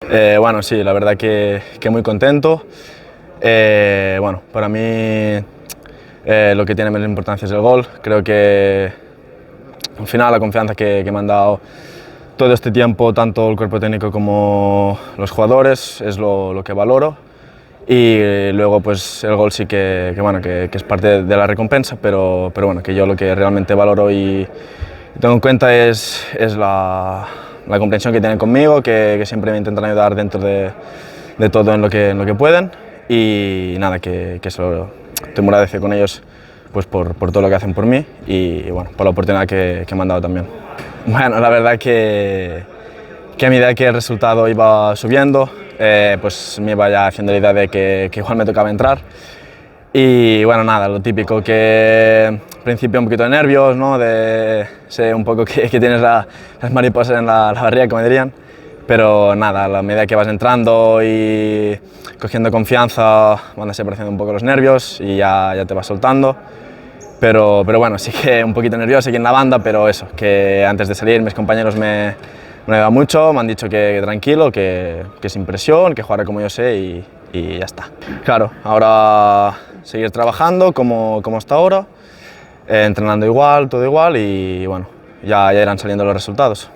Bueno, sí, la verdad que muy contento. Bueno, para mí lo que tiene menos importancia es el gol. Creo que al final la confianza que me han dado todo este tiempo, tanto el cuerpo técnico como los jugadores, es lo que valoro. Y luego pues el gol sí bueno, que es parte de la recompensa, pero bueno, que yo lo que realmente valoro y tengo en cuenta es la comprensión que tienen conmigo, que siempre me intentan ayudar dentro de todo en lo que pueden y nada, que eso estoy muy agradecido con ellos pues por todo lo que hacen por mí y bueno, por la oportunidad que me han dado también. Bueno, la verdad que a medida que el resultado iba subiendo, pues me iba ya haciendo la idea de que igual me tocaba entrar. Y bueno, nada, lo típico que al principio un poquito de nervios, ¿no? Sé un poco que tienes las mariposas en la barriga, como dirían, pero nada, a la medida que vas entrando y cogiendo confianza van desapareciendo un poco los nervios y ya te vas soltando. Pero bueno, sí que un poquito nervioso aquí en la banda, pero eso, que antes de salir mis compañeros me han ayudado mucho, me han dicho que tranquilo, que sin presión, que jugara como yo sé y ya está. Claro, ahora seguir trabajando como hasta ahora, entrenando igual, todo igual y bueno, ya irán saliendo los resultados.